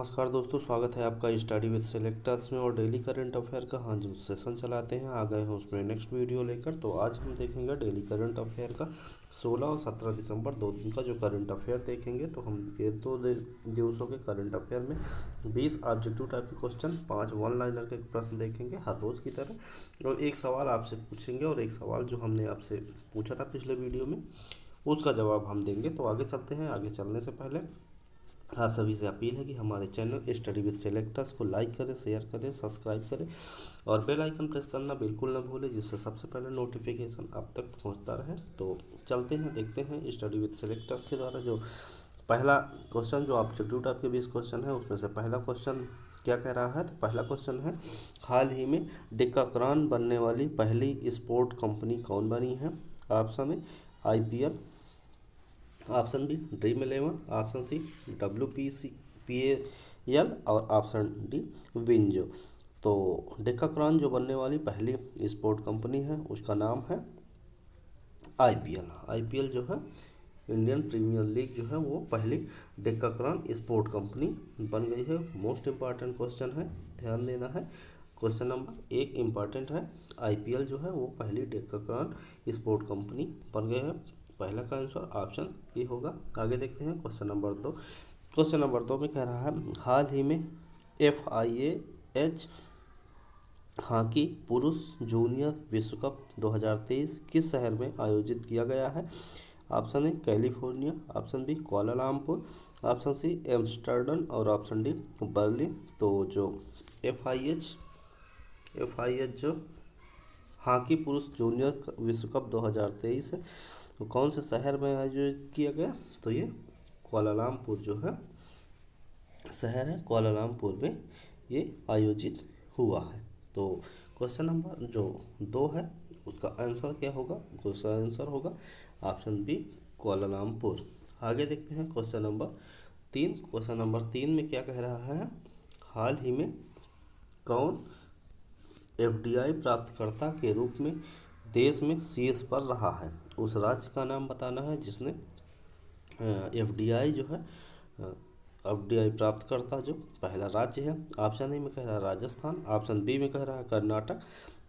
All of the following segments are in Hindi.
नमस्कार दोस्तों, स्वागत है आपका स्टडी विद सेलेक्टर्स में। और डेली करंट अफेयर का जो सेशन चलाते हैं आ गए हैं उसमें नेक्स्ट वीडियो लेकर। तो आज हम देखेंगे डेली करंट अफेयर का 16 और 17 दिसंबर 2 दिन का जो करंट अफेयर देखेंगे। तो हम ये दिवसों के करंट अफेयर में 20 ऑब्जेक्टिव टाइप के क्वेश्चन, 5 वन लाइनर के प्रश्न देखेंगे हर रोज़ की तरह, और एक सवाल आपसे पूछेंगे और एक सवाल जो हमने आपसे पूछा था पिछले वीडियो में उसका जवाब हम देंगे। तो आगे चलते हैं। आगे चलने से पहले आप सभी से अपील है कि हमारे चैनल स्टडी विद सेलेक्टर्स को लाइक करें, शेयर करें, सब्सक्राइब करें और बेल आइकन प्रेस करना बिल्कुल न भूलें, जिससे सबसे पहले नोटिफिकेशन आप तक पहुंचता रहे। तो चलते हैं, देखते हैं स्टडी विद सेलेक्टर्स के द्वारा जो पहला क्वेश्चन, जो ऑब्जेक्टिव टाइप के 20 क्वेश्चन है उसमें से पहला क्वेश्चन क्या कह रहा है। तो पहला क्वेश्चन है, हाल ही में डिकाक्रॉन बनने वाली पहली स्पोर्ट कंपनी कौन बनी है। ऑप्शन है IPL, option B dream 11, option C WPCPAL और ऑप्शन डी विंजो। तो डेकाक्रॉन जो बनने वाली पहली स्पोर्ट कंपनी है उसका नाम है IPL जो है इंडियन प्रीमियर लीग जो है वो पहली डेकाक्रॉन स्पोर्ट कंपनी बन गई है। मोस्ट इम्पॉर्टेंट क्वेश्चन है, ध्यान देना है। क्वेश्चन नंबर 1 इम्पॉर्टेंट है, IPL जो है वो पहली डेकाक्रॉन स्पोर्ट कंपनी बन गई है। पहला का आंसर ऑप्शन ए होगा। आगे देखते हैं क्वेश्चन नंबर 2। क्वेश्चन नंबर 2 में कह रहा है, हाल ही में FIH हॉकी पुरुष जूनियर विश्व कप 2023 किस शहर में आयोजित किया गया है। Option A California, option B Kuala Lumpur, option C Amsterdam और ऑप्शन डी बर्लिन। तो जो FIH जो हॉकी पुरुष जूनियर विश्व कप 2023 है तो कौन से शहर में आयोजित किया गया। तो ये कुआलालंपुर जो है शहर है, कुआलालंपुर में ये आयोजित हुआ है। तो क्वेश्चन नंबर जो 2 है उसका आंसर क्या होगा। उसका आंसर होगा ऑप्शन बी कुआलालंपुर। आगे देखते हैं क्वेश्चन नंबर 3। क्वेश्चन नंबर 3 में क्या कह रहा है, हाल ही में कौन FDI प्राप्तकर्ता के रूप में देश में शीर्ष पर रहा है। उस राज्य का नाम बताना है जिसने FDI जो है FDI प्राप्तकर्ता जो पहला राज्य है। ऑप्शन ए में कह रहा है राजस्थान, ऑप्शन बी में कह रहा है कर्नाटक,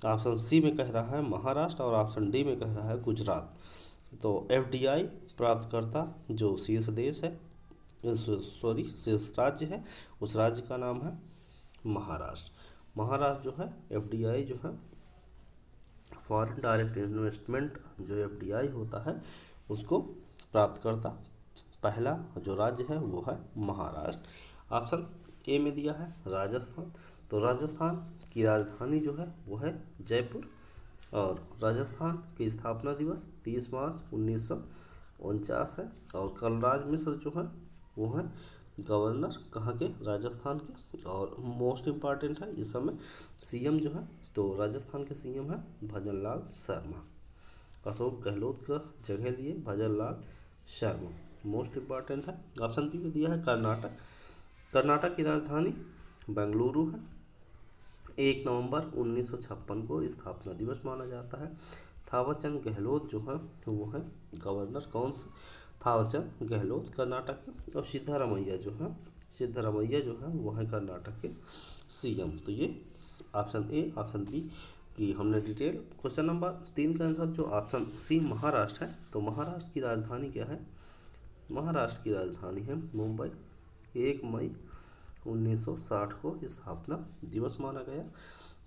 ऑप्शन सी में कह रहा है महाराष्ट्र और ऑप्शन डी में कह रहा है गुजरात। तो FDI प्राप्तकर्ता जो शीर्ष देश है, शीर्ष राज्य है, उस राज्य का नाम है महाराष्ट्र। महाराष्ट्र जो है FDI जो है फॉरेन डायरेक्ट इन्वेस्टमेंट जो FDI होता है उसको प्राप्त करता पहला जो राज्य है वो है महाराष्ट्र। ऑप्शन ए में दिया है राजस्थान। तो राजस्थान की राजधानी जो है वो है जयपुर और राजस्थान की स्थापना दिवस 30 मार्च 1949 है। और कलराज मिश्र जो है वो है गवर्नर कहाँ के, राजस्थान के। और मोस्ट इम्पॉर्टेंट है इस समय CM जो है, तो राजस्थान के CM है भजनलाल शर्मा। अशोक गहलोत का जगह लिए भजनलाल शर्मा। मोस्ट इम्पॉर्टेंट है। ऑप्शन बी में दिया है कर्नाटक। कर्नाटक की राजधानी बेंगलुरु है। 1 नवंबर 1956 को स्थापना दिवस माना जाता है। थावरचंद गहलोत जो है वो है गवर्नर, कौन सा, थावरचंद गहलोत कर्नाटक के। और सिद्धारमैया जो है वो है कर्नाटक के CM। तो ये ऑप्शन ए ऑप्शन बी की हमने डिटेल। क्वेश्चन नंबर 3 का आंसर जो ऑप्शन सी महाराष्ट्र है। तो महाराष्ट्र की राजधानी क्या है, महाराष्ट्र की राजधानी है मुंबई। 1 मई 1960 को स्थापना दिवस माना गया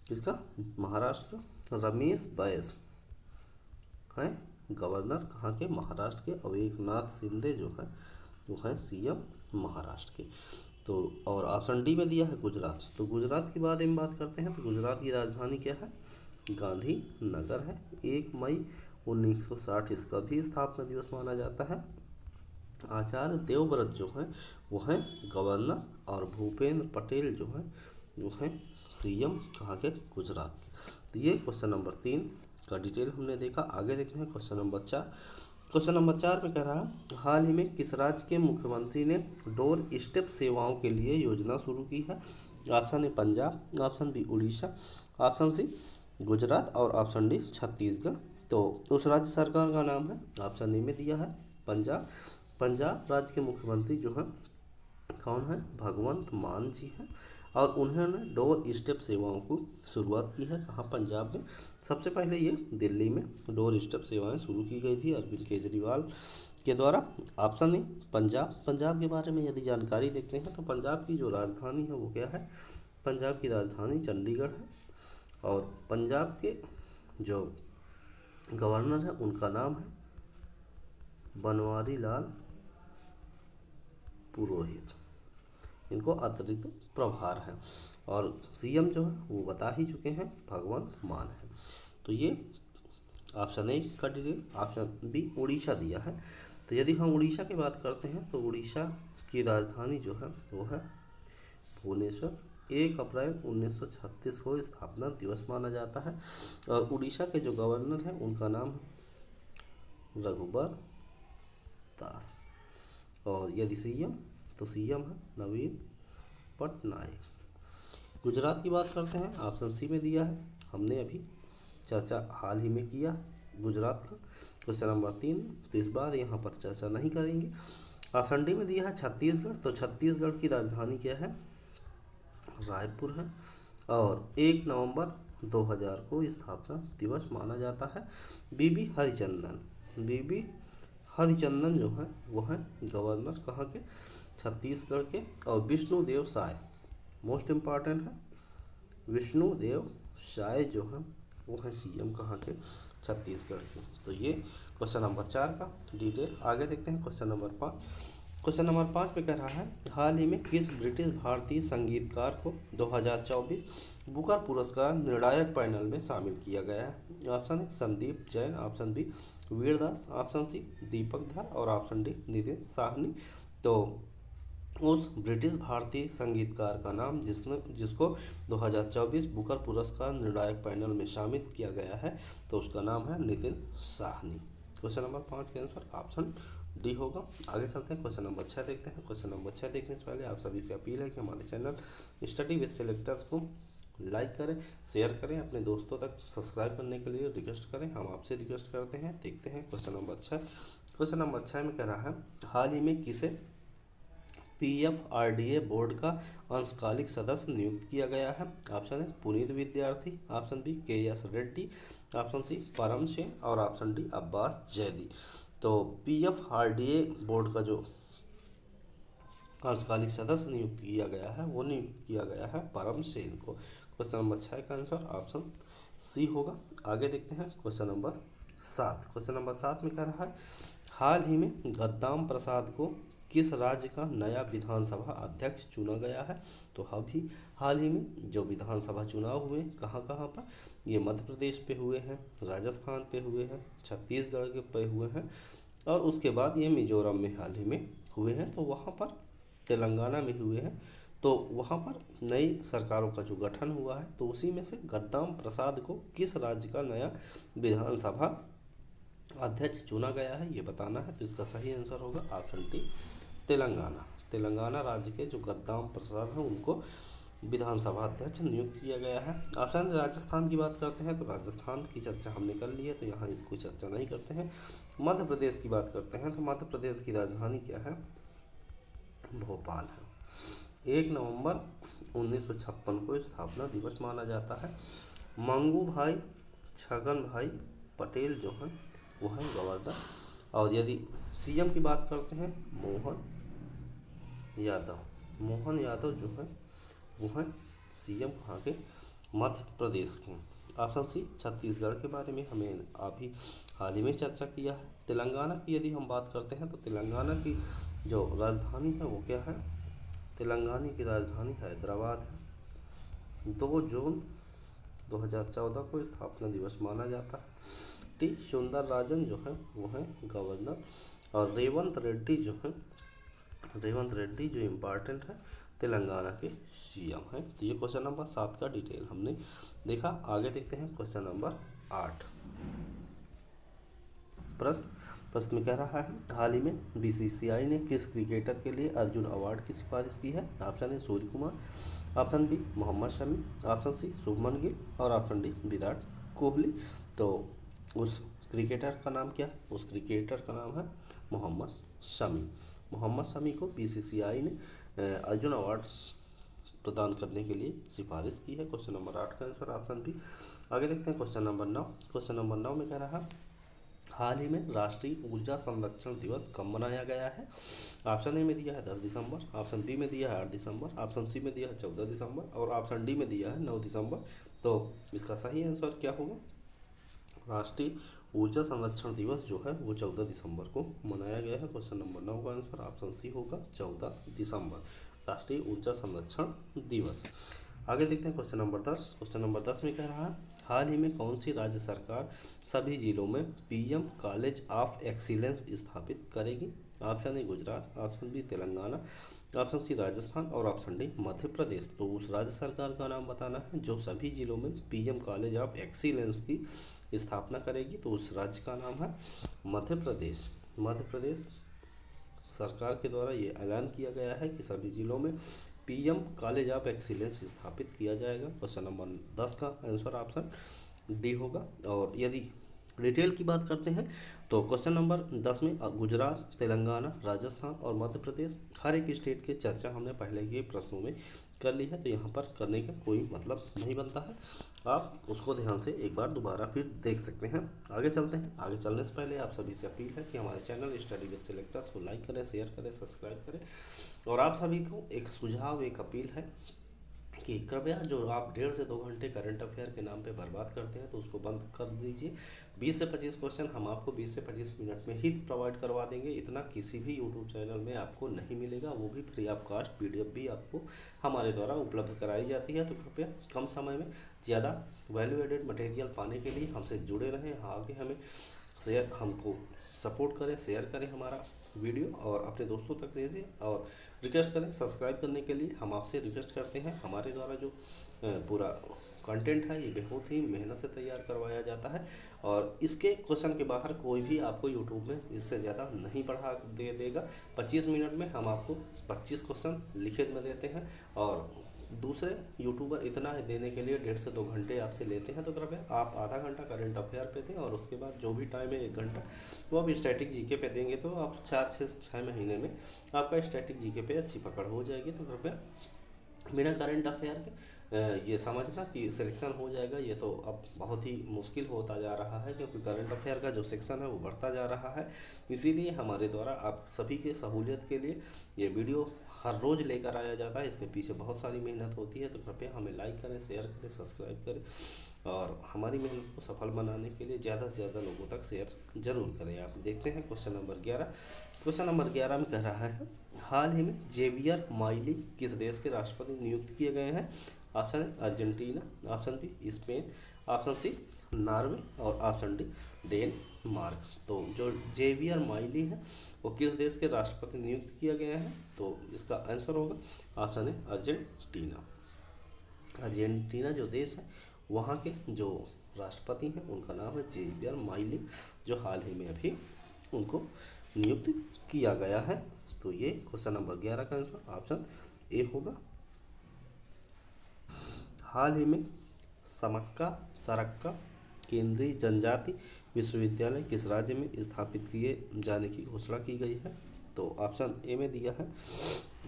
किसका, महाराष्ट्र का। रमेश बैस है गवर्नर कहाँ के, महाराष्ट्र के। और एकनाथ शिंदे जो है वो है CM महाराष्ट्र के। तो और ऑप्शन डी में दिया है गुजरात। तो गुजरात की बात करते हैं। तो गुजरात की राजधानी क्या है, गांधीनगर है। 1 मई 1960 इसका भी स्थापना दिवस माना जाता है। आचार्य देवव्रत जो है वो है गवर्नर और भूपेंद्र पटेल जो है वो है CM कहाँ के, गुजरात। तो ये क्वेश्चन नंबर 3 का डिटेल हमने देखा। आगे देखते हैं क्वेश्चन नंबर 4। क्वेश्चन नंबर 4 में कह रहा है, हाल ही में किस राज्य के मुख्यमंत्री ने डोर स्टेप सेवाओं के लिए योजना शुरू की है। Option A Punjab, option B Orissa, option C Gujarat और ऑप्शन डी छत्तीसगढ़। तो उस राज्य सरकार का नाम है, ऑप्शन ए में दिया है पंजाब। पंजाब राज्य के मुख्यमंत्री जो है कौन है? भगवंत मान जी हैं। और उन्होंने डोर स्टेप सेवाओं को शुरुआत की है कहाँ? पंजाब में। सबसे पहले ये दिल्ली में डोर स्टेप सेवाएं शुरू की गई थी अरविंद केजरीवाल के द्वारा। Option A Punjab. पंजाब के बारे में यदि जानकारी देखते हैं तो पंजाब की जो राजधानी है वो क्या है? पंजाब की राजधानी चंडीगढ़ है। और पंजाब के जो गवर्नर है उनका नाम है बनवारी लाल पुरोहित। इनको अतिरिक्त प्रभार है। और सीएम जो है वो बता ही चुके हैं, भगवंत मान है। तो ये ऑप्शन ए का डिटेल। ऑप्शन बी उड़ीसा दिया है। तो यदि हम उड़ीसा की बात करते हैं तो उड़ीसा की राजधानी जो है वो है भुवनेश्वर। 1 अप्रैल 1936 को स्थापना दिवस माना जाता है। और उड़ीसा के जो गवर्नर हैं उनका नाम है रघुबर दास। और यदि सीएम तो सीएम है नवीन पटनायक। गुजरात की बात करते हैं, ऑप्शन सी में दिया है। हमने अभी चर्चा हाल ही में किया गुजरात का, क्वेश्चन नंबर 3। तो इस बार यहाँ पर चर्चा नहीं करेंगे। ऑप्शन डी में दिया है छत्तीसगढ़। तो छत्तीसगढ़ की राजधानी क्या है? रायपुर है। और 1 नवंबर 2000 को स्थापना दिवस माना जाता है। बीबी हरिचंदन जो है वो है गवर्नर कहाँ के? छत्तीसगढ़ के। और विष्णुदेव साय मोस्ट इम्पॉर्टेंट है। विष्णुदेव साय जो है वो है सीएम कहाँ के? छत्तीसगढ़ के। तो ये क्वेश्चन नंबर 4 का डिटेल। आगे देखते हैं क्वेश्चन नंबर 5। क्वेश्चन नंबर 5 में कह रहा है हाल ही में किस ब्रिटिश भारतीय संगीतकार को 2024 बुकर पुरस्कार निर्णायक पैनल में शामिल किया गया है? ऑप्शन है Sandeep Jain, option B Vir Das, option C Deepak Dhar और ऑप्शन डी नितिन साहनी। तो उस ब्रिटिश भारतीय संगीतकार का नाम जिसको 2024 बुकर पुरस्कार निर्णायक पैनल में शामिल किया गया है, तो उसका नाम है नितिन साहनी। क्वेश्चन नंबर 5 के आंसर ऑप्शन डी होगा। आगे चलते हैं क्वेश्चन नंबर 6 देखते हैं। क्वेश्चन नंबर 6 देखने से पहले आप सभी से अपील है कि हमारे चैनल स्टडी विद सिलेक्टर्स को लाइक करें, शेयर करें, अपने दोस्तों तक सब्सक्राइब करने के लिए रिक्वेस्ट करें। हम आपसे रिक्वेस्ट करते हैं। देखते हैं क्वेश्चन नंबर 6। क्वेश्चन नंबर 6 में कह रहा है हाल ही में किसे PFRDA बोर्ड का अंशकालिक सदस्य नियुक्त किया गया है? ऑप्शन है Puneet Vidyarthi, option B KS Reddy, option C Param Sen और ऑप्शन डी अब्बास जैदी। तो PFRDA बोर्ड का जो अंशकालिक सदस्य नियुक्त किया गया है वो नियुक्त किया गया है परम सेन को। क्वेश्चन नंबर 6 का आंसर ऑप्शन सी होगा। आगे देखते हैं क्वेश्चन नंबर 7। क्वेश्चन नंबर 7 में कह रहा है हाल ही में गद्दाम प्रसाद को किस राज्य का नया विधानसभा अध्यक्ष चुना गया है? तो अभी हाल ही में जो विधानसभा चुनाव हुए कहाँ कहाँ पर? ये मध्य प्रदेश पे हुए हैं, राजस्थान पे हुए हैं, छत्तीसगढ़ के पे हुए हैं और उसके बाद ये मिजोरम में हाल ही में हुए हैं। तो वहाँ पर तेलंगाना में हुए हैं। तो वहाँ पर नई सरकारों का जो गठन हुआ है तो उसी में से गद्दाम प्रसाद को किस राज्य का नया विधानसभा अध्यक्ष चुना गया है ये बताना है। तो इसका सही आंसर होगा ऑप्शन डी तेलंगाना। तेलंगाना राज्य के जो गद्दाम प्रसाद हैं उनको विधानसभा अध्यक्ष नियुक्त किया गया है। ऑप्शन राजस्थान की बात करते हैं तो राजस्थान की चर्चा हमने कर ली है तो यहाँ इसको चर्चा नहीं करते हैं। मध्य प्रदेश की बात करते हैं तो मध्य प्रदेश की राजधानी क्या है? भोपाल है। 1 नवंबर 1956 को स्थापना दिवस माना जाता है। मंगू भाई छगन भाई पटेल जो हैं वो हैं गवर्नर। और यदि सीएम की बात करते हैं मोहन यादव जो है वो हैं सीएम कहाँ के? मध्य प्रदेश के। ऑप्शन सी छत्तीसगढ़ के बारे में हमें अभी हाल ही में चर्चा किया है। तेलंगाना की यदि हम बात करते हैं तो तेलंगाना की जो राजधानी है वो क्या है? तेलंगाना की राजधानी हैदराबाद है। 2 जून 2014 को स्थापना दिवस माना जाता है। टी सुंदरराजन जो है वो है गवर्नर। और रेवंत रेड्डी जो इम्पोर्टेंट है तेलंगाना के सीएम है। तो ये क्वेश्चन नंबर 7 का डिटेल हमने देखा। आगे देखते हैं क्वेश्चन नंबर 8। प्रश्न में कह रहा है हाल ही में BCCI ने किस क्रिकेटर के लिए अर्जुन अवार्ड की सिफारिश की है? ऑप्शन है Surya Kumar, option B Mohammed Shami, option C Shubman Gill और ऑप्शन डी विराट कोहली। तो उस क्रिकेटर का नाम क्या है? उस क्रिकेटर का नाम है मोहम्मद शमी। मोहम्मद शमी को BCCI ने अर्जुन अवार्ड्स प्रदान करने के लिए सिफारिश की है। क्वेश्चन नंबर 8 का आंसर ऑप्शन बी। आगे देखते हैं क्वेश्चन नंबर 9। क्वेश्चन नंबर 9 में कह रहा हाल ही में राष्ट्रीय ऊर्जा संरक्षण दिवस कब मनाया गया है। ऑप्शन ए में दिया है 10 दिसंबर, ऑप्शन बी में दिया है 8 दिसंबर, ऑप्शन सी में दिया है 14 दिसंबर और ऑप्शन डी में दिया है 9 दिसंबर। तो इसका सही आंसर क्या होगा? राष्ट्रीय ऊर्जा संरक्षण दिवस जो है वो 14 दिसंबर को मनाया गया है। क्वेश्चन नंबर 9 का आंसर ऑप्शन सी होगा 14 दिसंबर, राष्ट्रीय ऊर्जा संरक्षण दिवस। आगे देखते हैं क्वेश्चन नंबर 10। क्वेश्चन नंबर 10 में कह रहा है हाल ही में कौन सी राज्य सरकार सभी जिलों में पीएम कॉलेज ऑफ एक्सीलेंस स्थापित करेगी। Option A Gujarat, option B Telangana, option C Rajasthan और ऑप्शन डी मध्य प्रदेश। तो उस राज्य सरकार का नाम बताना है जो सभी जिलों में पीएम कॉलेज ऑफ एक्सीलेंस की स्थापना करेगी। तो उस राज्य का नाम है मध्य प्रदेश। मध्य प्रदेश सरकार के द्वारा ये ऐलान किया गया है कि सभी जिलों में पीएम कॉलेज ऑफ एक्सीलेंस स्थापित किया जाएगा। क्वेश्चन नंबर 10 का आंसर ऑप्शन डी होगा। और यदि डिटेल की बात करते हैं तो क्वेश्चन नंबर 10 में गुजरात, तेलंगाना, राजस्थान और मध्य प्रदेश हर एक स्टेट की चर्चा हमने पहले के प्रश्नों में कर ली है, तो यहाँ पर करने का कोई मतलब नहीं बनता है। आप उसको ध्यान से एक बार दोबारा फिर देख सकते हैं। आगे चलते हैं। आगे चलने से पहले आप सभी से अपील है कि हमारे चैनल स्टडी विद सिलेक्टर्स को लाइक करें, शेयर करें, सब्सक्राइब करें। और आप सभी को एक सुझाव, एक अपील है कि कृपया जो आप 1.5 से 2 घंटे करंट अफेयर के नाम पे बर्बाद करते हैं तो उसको बंद कर दीजिए। 20 से 25 क्वेश्चन हम आपको 20 से 25 मिनट में ही प्रोवाइड करवा देंगे। इतना किसी भी यूट्यूब चैनल में आपको नहीं मिलेगा, वो भी फ्री ऑफ कास्ट। पीडीएफ भी आपको हमारे द्वारा उपलब्ध कराई जाती है। तो कृपया कम समय में ज़्यादा वैल्यू एडेड मटेरियल पाने के लिए हमसे जुड़े रहें। आगे हमें शेयर, हमको सपोर्ट करें, शेयर करें हमारा वीडियो और अपने दोस्तों तक भेजें और रिक्वेस्ट करें सब्सक्राइब करने के लिए। हम आपसे रिक्वेस्ट करते हैं, हमारे द्वारा जो पूरा कंटेंट है ये बहुत ही मेहनत से तैयार करवाया जाता है और इसके क्वेश्चन के बाहर कोई भी आपको यूट्यूब में इससे ज़्यादा नहीं पढ़ा देगा। 25 मिनट में हम आपको 25 क्वेश्चन लिखित में देते हैं और दूसरे यूट्यूबर इतना देने के लिए 1.5 से 2 घंटे आपसे लेते हैं। तो कृपया आप आधा घंटा करंट अफेयर पे दें और उसके बाद जो भी टाइम है 1 घंटा वो आप स्टैटिक जीके पे देंगे तो आप 4 से 6 महीने में आपका स्टैटिक जीके पे अच्छी पकड़ हो जाएगी। तो कृपया बिना करंट अफेयर के ये समझना कि सिलेक्शन हो जाएगा, ये तो अब बहुत ही मुश्किल होता जा रहा है क्योंकि करंट अफेयर का जो सेक्शन है वो बढ़ता जा रहा है। इसीलिए हमारे द्वारा आप सभी के सहूलियत के लिए ये वीडियो हर रोज़ लेकर आया जाता है। इसके पीछे बहुत सारी मेहनत होती है। तो कृपया हमें लाइक करें, शेयर करें, सब्सक्राइब करें और हमारी मेहनत को सफल बनाने के लिए ज़्यादा से ज़्यादा लोगों तक शेयर जरूर करें। आप देखते हैं क्वेश्चन नंबर 11। क्वेश्चन नंबर 11 में कह रहा है हाल ही में जेवियर माइली किस देश के राष्ट्रपति नियुक्त किए गए हैं। Option A Argentina, option B Spain, option C Norway और ऑप्शन डी डेनमार्क। तो जो जेवियर माइली है वो किस देश के राष्ट्रपति नियुक्त किया गया है। तो इसका आंसर होगा ऑप्शन ए अर्जेंटीना। अर्जेंटीना जो देश है वहाँ के जो राष्ट्रपति हैं उनका नाम है जेवियर माइली, जो हाल ही में अभी उनको नियुक्त किया गया है। तो ये क्वेश्चन नंबर 11 का आंसर ऑप्शन ए होगा। हाल ही में समक्का सरक्का केंद्रीय जनजाति विश्वविद्यालय किस राज्य में स्थापित किए जाने की घोषणा की गई है। तो ऑप्शन ए में दिया है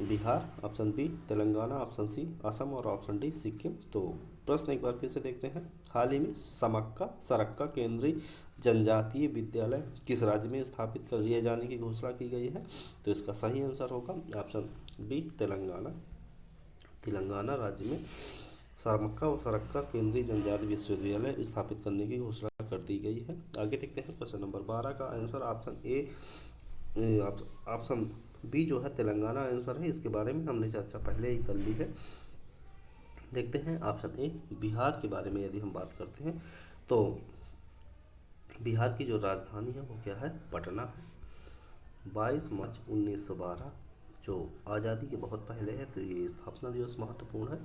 Bihar, option B Telangana, option C Assam और ऑप्शन डी सिक्किम। तो प्रश्न एक बार फिर से देखते हैं। हाल ही में समक्का सरक्का केंद्रीय जनजातीय विद्यालय किस राज्य में स्थापित कर दिए जाने की घोषणा की गई है। तो इसका सही आंसर होगा ऑप्शन बी तेलंगाना। तेलंगाना राज्य में समक्का और सरक्का केंद्रीय जनजाति विश्वविद्यालय स्थापित करने की घोषणा कर दी गई है। आगे देखते हैं क्वेश्चन नंबर 12 का answer option A, option B जो है तेलंगाना आंसर है। इसके बारे में हमने चर्चा पहले ही कर ली है। देखते हैं ऑप्शन ए बिहार के बारे में यदि हम बात करते हैं तो बिहार की जो राजधानी है वो क्या है, पटना है। 22 मार्च 1912 जो आज़ादी के बहुत पहले है तो ये स्थापना दिवस महत्वपूर्ण है।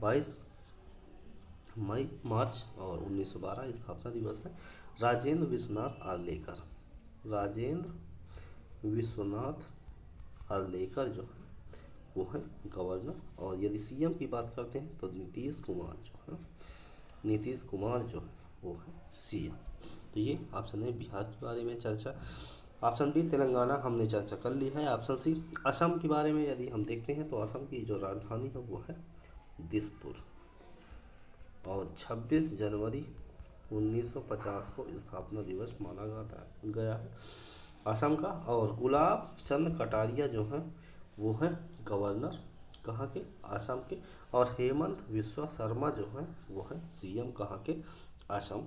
22 मार्च और 1912 स्थापना दिवस है। राजेंद्र विश्वनाथ आर्लेकर, राजेंद्र विश्वनाथ आर्लेकर जो है वो है गवर्नर। और यदि सीएम की बात करते हैं तो नीतीश कुमार जो है, वो है सीएम। तो ये ऑप्शन है बिहार के बारे में चर्चा ऑप्शन बी तेलंगाना हमने चर्चा कर ली है। ऑप्शन सी असम के बारे में यदि हम देखते हैं तो असम की जो राजधानी है वो है दिसपुर, और 26 जनवरी 1950 को स्थापना दिवस माना गया है असम का। और गुलाब चंद कटारिया जो हैं वो हैं गवर्नर कहाँ के, असम के। और हेमंत बिस्वा शर्मा जो हैं वो हैं सीएम कहाँ के, असम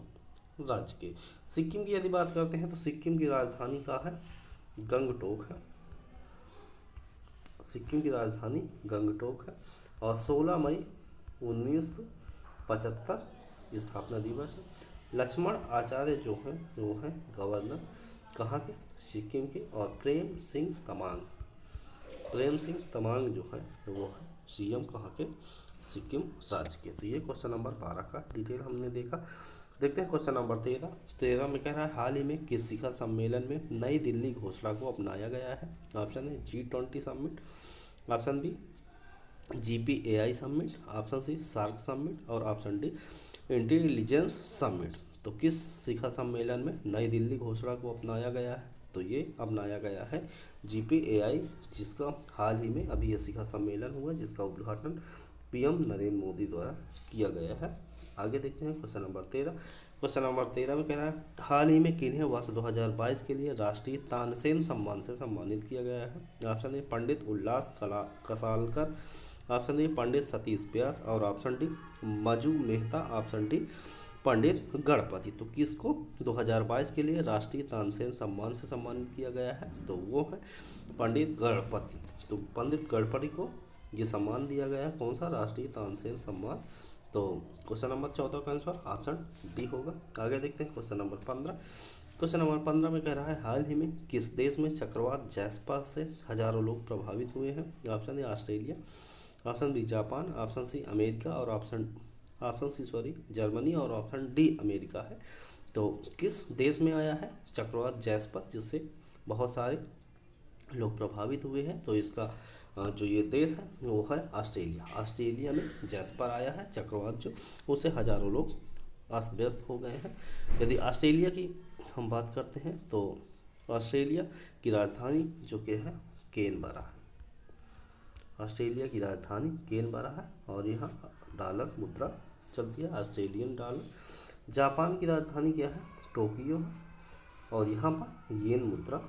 राज्य के। सिक्किम की यदि बात करते हैं तो सिक्किम की राजधानी का है गंगटोक है, सिक्किम की राजधानी गंगटोक है। और 16 मई 1975 स्थापना दिवस है। लक्ष्मण आचार्य जो हैं वो हैं गवर्नर कहाँ के, सिक्किम के। और प्रेम सिंह तमांग जो है वो है सीएम कहाँ के, सिक्किम राज्य के। तो ये क्वेश्चन नंबर 12 का डिटेल हमने देखा। देखते हैं क्वेश्चन नंबर 13 में कह रहा है हाल ही में किस शिखर सम्मेलन में नई दिल्ली घोषणा को अपनाया गया है। ऑप्शन है G20 summit, option B GPAI summit, option C SAARC summit, और ऑप्शन डी इंटेलिजेंस समिट। तो किस शिखर सम्मेलन में नई दिल्ली घोषणा को अपनाया गया है, तो ये अपनाया गया है GPAI, जिसका हाल ही में अभी ये शिखर सम्मेलन हुआ जिसका उद्घाटन PM नरेंद्र मोदी द्वारा किया गया है। आगे देखते हैं क्वेश्चन नंबर 13। क्वेश्चन नंबर 13 में कह रहा है हाल ही में किन्हें वर्ष 2022 के लिए राष्ट्रीय तानसेन सम्मान से सम्मानित किया गया है। Option A Pandit Ullas Kasalkar, option A Pandit Satish Vyas, और option D Maju Mehta, option D Pandit Ganpati. तो किसको 2022 के लिए राष्ट्रीय तानसेन सम्मान से सम्मानित किया गया है, तो वो है पंडित गणपति। तो पंडित गणपति को ये सम्मान दिया गया है, कौन सा, राष्ट्रीय तानसेन सम्मान। तो क्वेश्चन नंबर 14 का आंसर ऑप्शन डी होगा। आगे देखते हैं क्वेश्चन नंबर 15। क्वेश्चन नंबर 15 में कह रहा है हाल ही में किस देश में चक्रवात जैस्पर से हजारों लोग प्रभावित हुए हैं। Option A Australia, option B Japan, option C America, और ऑप्शन सी जर्मनी, और ऑप्शन डी अमेरिका है। तो किस देश में आया है चक्रवात जैस्पर जिससे बहुत सारे लोग प्रभावित हुए हैं, तो इसका जो ये देश है वो है ऑस्ट्रेलिया। ऑस्ट्रेलिया में जैस्पर आया है चक्रवात जो, उससे हजारों लोग अस्त व्यस्त हो गए हैं। यदि ऑस्ट्रेलिया की हम बात करते हैं तो ऑस्ट्रेलिया की राजधानी जो कि है कैनबरा है, ऑस्ट्रेलिया की राजधानी कैनबरा है, और यहाँ डॉलर मुद्रा चलती है, ऑस्ट्रेलियन डॉलर। जापान की राजधानी क्या है, टोक्यो है, और यहाँ पर येन मुद्रा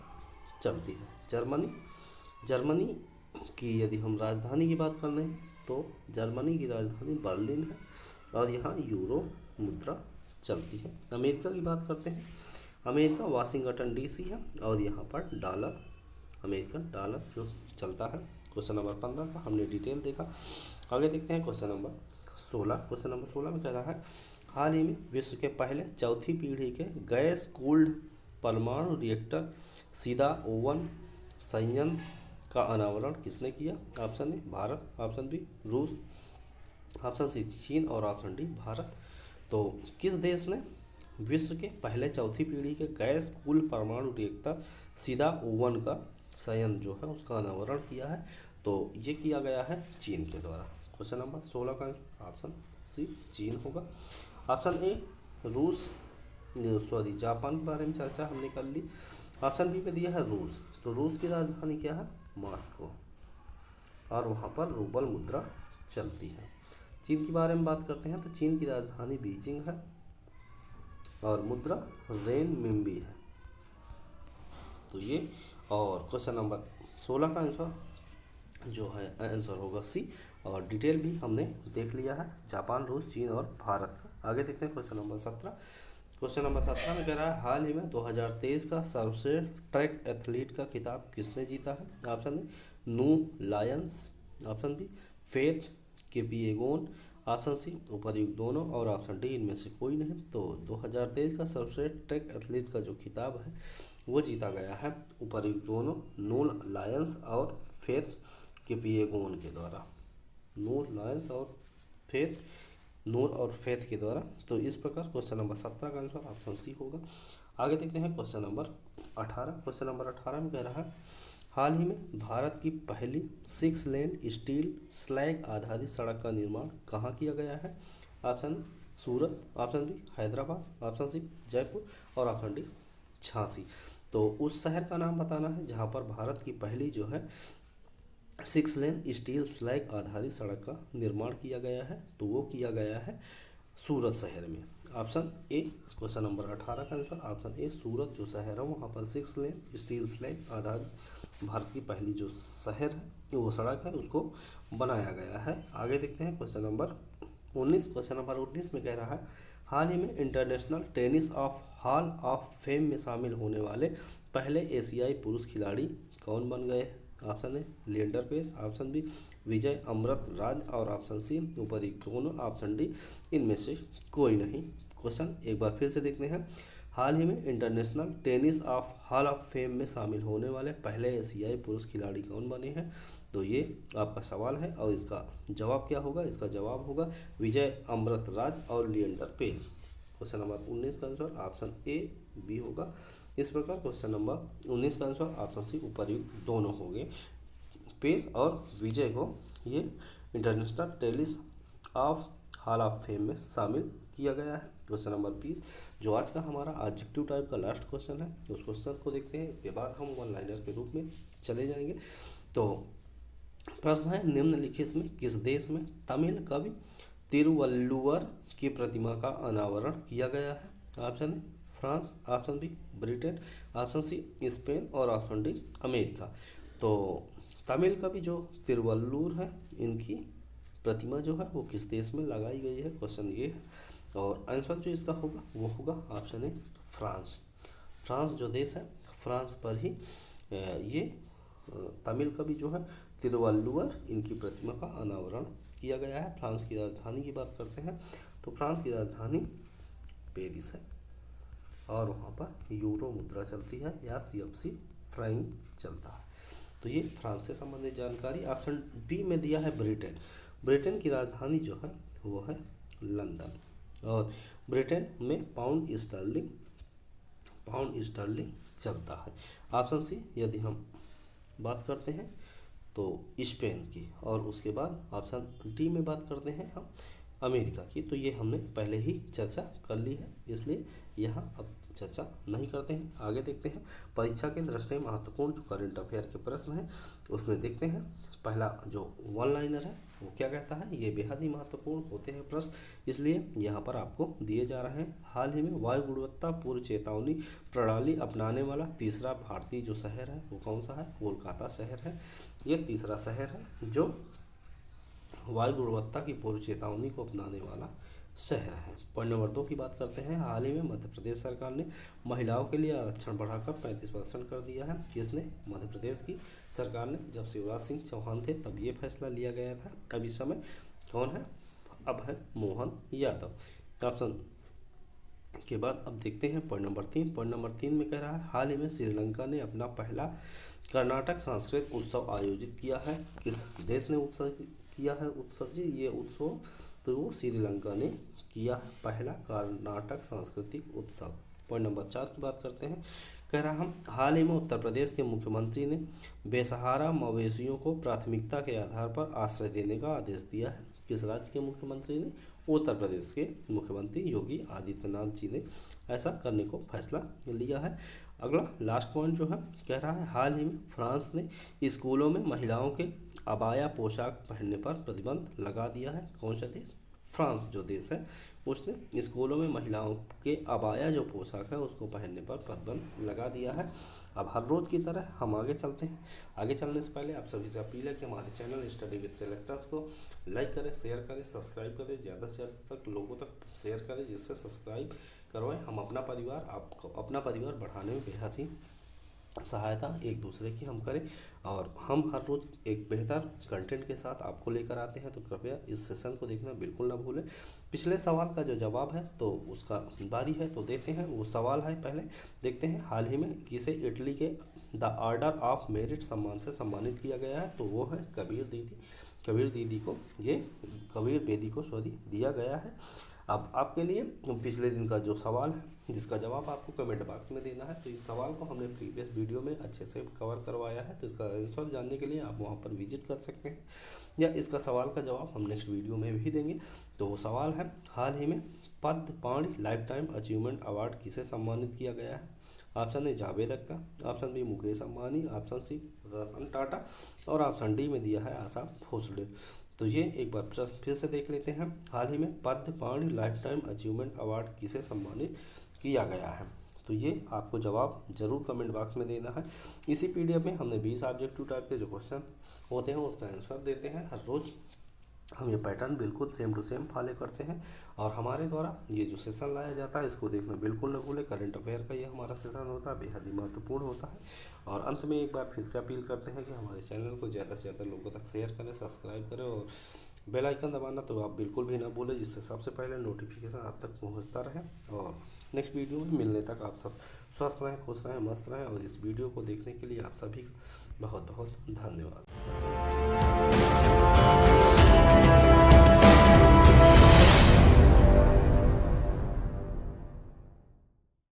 चलती है। जर्मनी की यदि हम राजधानी की बात कर रहे हैं तो जर्मनी की राजधानी बर्लिन है, और यहाँ यूरो मुद्रा चलती है। अमेरिका की बात करते हैं, अमेरिका वाशिंगटन DC है, और यहाँ पर डॉलर, अमेरिकन डॉलर जो चलता है। क्वेश्चन नंबर 15 का हमने डिटेल देखा। आगे देखते हैं क्वेश्चन नंबर 16। क्वेश्चन नंबर 16 में कह रहा है हाल ही में विश्व के पहले चौथी पीढ़ी के गैस कूल्ड परमाणु रिएक्टर सीधा ओवन संयंत्र का अनावरण किसने किया। Option A Bharat, option B रूस, ऑप्शन सी चीन, और ऑप्शन डी भारत। तो किस देश ने विश्व के पहले चौथी पीढ़ी के गैस कूल्ड परमाणु रिएक्टर सीधा ओवन का संयंत्र जो है उसका अनावरण किया है, तो ये किया गया है चीन के द्वारा। क्वेश्चन नंबर 16 का ऑप्शन सी चीन होगा। ऑप्शन ए रूस, जापान के बारे में चर्चा हमने कर ली। ऑप्शन बी में दिया है रूस, तो रूस की राजधानी क्या है, मॉस्को, और वहाँ पर रूबल मुद्रा चलती है। चीन के बारे में बात करते हैं तो चीन की राजधानी बीजिंग है, और मुद्रा रेनमिंबी है। तो ये, और क्वेश्चन नंबर 16 का आंसर जो है आंसर होगा सी, और डिटेल भी हमने देख लिया है जापान, रूस, चीन और भारत का। आगे देखते हैं क्वेश्चन नंबर 17। क्वेश्चन नंबर 17 में कह रहा है हाल ही में 2023 का सर्वश्रेष्ठ ट्रैक एथलीट का खिताब किसने जीता है। ऑप्शन ए नू लायंस, option B Faith Kipyegon, option C उपर्युक्त दोनों, और ऑप्शन डी इनमें से कोई नहीं। तो 2023 का सर्वश्रेष्ठ ट्रैक एथलीट का जो खिताब है वो जीता गया है उपर्युक्त दोनों नू लायंस और फेथ किपिएगोन के द्वारा, नूर और फेथ के द्वारा। तो इस प्रकार क्वेश्चन नंबर 17 का आंसर ऑप्शन सी होगा। आगे देखते हैं क्वेश्चन नंबर 18। क्वेश्चन नंबर 18 में कह रहा है हाल ही में भारत की पहली 6 लेन स्टील स्लैग आधारित सड़क का निर्माण कहाँ किया गया है। Option Surat, option B Hyderabad, option C Jaipur, और ऑप्शन डी झांसी। तो उस शहर का नाम बताना है जहाँ पर भारत की पहली जो है 6 लेन स्टील स्लैग आधारित सड़क का निर्माण किया गया है, तो वो किया गया है सूरत शहर में। ऑप्शन ए क्वेश्चन नंबर 18 का आंसर ऑप्शन ए सूरत जो शहर है वहाँ पर 6 लेन स्टील स्लैग आधारित भारत की पहली जो शहर है वो सड़क है उसको बनाया गया है। आगे देखते हैं क्वेश्चन नंबर 19। क्वेश्चन नंबर 19 में कह रहा है हाल ही में international tennis of hall of fame में शामिल होने वाले पहले एशियाई पुरुष खिलाड़ी कौन बन गए हैं? Option A Leander Paes, option B Vijay Amritraj और ऑप्शन सी उपयुक्त दोनों, ऑप्शन डी इनमें से कोई नहीं। क्वेश्चन एक बार फिर से देखते हैं। हाल ही में international tennis of hall of fame में शामिल होने वाले पहले एशियाई पुरुष खिलाड़ी कौन बने हैं? तो ये आपका सवाल है और इसका जवाब क्या होगा? इसका जवाब होगा विजय अमृत राज और लिएंडर पेस। क्वेश्चन नंबर 19 का आंसर ऑप्शन ए बी होगा। इस प्रकार क्वेश्चन नंबर 19 का आंसर ऑप्शन सी उपयुक्त दोनों हो गए। पेस और विजय को ये international tennis of hall of fame में शामिल किया गया है। क्वेश्चन नंबर 20 जो आज का हमारा ऑब्जेक्टिव टाइप का लास्ट क्वेश्चन है उस क्वेश्चन को देखते हैं, इसके बाद हम वन लाइनर के रूप में चले जाएंगे। तो प्रश्न है निम्नलिखित में किस देश में तमिल कवि तिरुवल्लुवर की प्रतिमा का अनावरण किया गया है? Option A France, option B Britain, option C Spain और ऑप्शन डी अमेरिका। तो तमिल कवि जो तिरुवल्लुवर है इनकी प्रतिमा जो है वो किस देश में लगाई गई है? क्वेश्चन ये है और आंसर जो इसका होगा वो होगा ऑप्शन ए फ्रांस। फ्रांस जो देश है फ्रांस पर ही ये तमिल कवि जो है तिरुवल्लुवर इनकी प्रतिमा का अनावरण किया गया है। फ्रांस की राजधानी की बात करते हैं तो फ्रांस की राजधानी पेरिस है और वहाँ पर यूरो मुद्रा चलती है या CFC फ्रैंक चलता है। तो ये फ्रांस से संबंधित जानकारी। ऑप्शन बी में दिया है ब्रिटेन। ब्रिटेन की राजधानी जो है वो है लंदन और ब्रिटेन में पाउंड स्टर्लिंग चलता है। ऑप्शन सी यदि हम बात करते हैं तो स्पेन की और उसके बाद ऑप्शन डी में बात करते हैं हम अमेरिका की, तो ये हमने पहले ही चर्चा कर ली है इसलिए यहाँ अब चर्चा नहीं करते हैं। आगे देखते हैं परीक्षा के दृष्टि महत्वपूर्ण जो करंट अफेयर के प्रश्न हैं उसमें देखते हैं। पहला जो वन लाइनर है वो क्या कहता है? ये बेहद ही महत्वपूर्ण होते हैं प्रश्न, इसलिए यहाँ पर आपको दिए जा रहे हैं। हाल ही में वायु गुणवत्ता पूर्व चेतावनी प्रणाली अपनाने वाला तीसरा भारतीय जो शहर है वो कौन सा है? कोलकाता शहर है। ये तीसरा शहर है जो वायु गुणवत्ता की पूर्व चेतावनी को अपनाने वाला शहर है। पॉइंट नंबर 2 की बात करते हैं। हाल ही में मध्य प्रदेश सरकार ने महिलाओं के लिए आरक्षण बढ़ाकर 35% कर दिया है। किसने? मध्य प्रदेश की सरकार ने। जब शिवराज सिंह चौहान थे तब ये फैसला लिया गया था। अब इस समय कौन है? अब है मोहन यादव। ऑप्शन के बाद अब देखते हैं पॉइंट नंबर 3। पॉइंट नंबर 3 में कह रहा है हाल ही में श्रीलंका ने अपना पहला कर्नाटक सांस्कृतिक उत्सव आयोजित किया है। किस देश ने उत्सव किया है? उत्सव जी ये उत्सव तो वो श्रीलंका ने किया है पहला कर्नाटक सांस्कृतिक उत्सव। पॉइंट नंबर 4 की बात करते हैं। कह रहा हम हाल ही में उत्तर प्रदेश के मुख्यमंत्री ने बेसहारा मवेशियों को प्राथमिकता के आधार पर आश्रय देने का आदेश दिया है। किस राज्य के मुख्यमंत्री ने? उत्तर प्रदेश के मुख्यमंत्री योगी आदित्यनाथ जी ने ऐसा करने को फैसला लिया है। अगला लास्ट पॉइंट जो है कह रहा है हाल ही में फ्रांस ने स्कूलों में महिलाओं के अबाया पोशाक पहनने पर प्रतिबंध लगा दिया है। कौन सा देश? फ्रांस जो देश है उसने स्कूलों में महिलाओं के अबाया जो पोशाक है उसको पहनने पर प्रतिबंध लगा दिया है। अब हर रोज़ की तरह हम आगे चलते हैं। आगे चलने से पहले आप सभी से अपील है कि हमारे चैनल स्टडी विद सेलेक्टर्स को लाइक करें, शेयर करें, सब्सक्राइब करें, ज़्यादा से ज़्यादा तक लोगों तक शेयर करें जिससे सब्सक्राइब करवाएं। हम अपना परिवार बढ़ाने में बेहद ही सहायता एक दूसरे की हम करें और हम हर रोज़ एक बेहतर कंटेंट के साथ आपको लेकर आते हैं, तो कृपया इस सेशन को देखना बिल्कुल ना भूलें। पिछले सवाल का जो जवाब है तो उसका बारी है तो देते हैं। वो सवाल है पहले देखते हैं हाल ही में किसे इटली के द ऑर्डर ऑफ मेरिट सम्मान से सम्मानित किया गया है? तो वो है कबीर बेदी को दिया गया है। अब आपके लिए पिछले दिन का जो सवाल है जिसका जवाब आपको कमेंट बॉक्स में देना है, तो इस सवाल को हमने प्रीवियस वीडियो में अच्छे से कवर करवाया है, तो इसका आंसर जानने के लिए आप वहां पर विजिट कर सकते हैं या इसका सवाल का जवाब हम नेक्स्ट वीडियो में भी देंगे। तो वो सवाल है हाल ही में पद्म पाणि लाइफ टाइम अचीवमेंट अवार्ड किसे सम्मानित किया गया है? Option A Javed Akhtar, option B Mukesh Ambani, option C Ratan Tata और ऑप्शन डी में दिया है आशा भोसले। तो ये एक बार प्रश्न फिर से देख लेते हैं। हाल ही में पद्म पाणि लाइफ टाइम अचीवमेंट अवार्ड किसे सम्मानित किया गया है? तो ये आपको जवाब जरूर कमेंट बॉक्स में देना है। इसी पीडीएफ में हमने 20 ऑब्जेक्टिव टाइप के जो क्वेश्चन होते हैं उसका आंसर देते हैं हर रोज़। हम ये पैटर्न बिल्कुल सेम टू सेम फॉलो करते हैं और हमारे द्वारा ये जो सेशन लाया जाता है इसको देखना बिल्कुल न भूलें। करंट अफेयर का ये हमारा सेशन होता है, बेहद ही महत्वपूर्ण होता है। और अंत में एक बार फिर से अपील करते हैं कि हमारे चैनल को ज़्यादा से ज़्यादा लोगों तक शेयर करें, सब्सक्राइब करें और बेल आइकन दबाना तो आप बिल्कुल भी ना भूलें, जिससे सबसे पहले नोटिफिकेशन आप तक पहुँचता रहे। और नेक्स्ट वीडियो में मिलने तक आप सब स्वस्थ रहें, खुश रहें, मस्त रहें। और इस वीडियो को देखने के लिए आप सभी का बहुत बहुत धन्यवाद।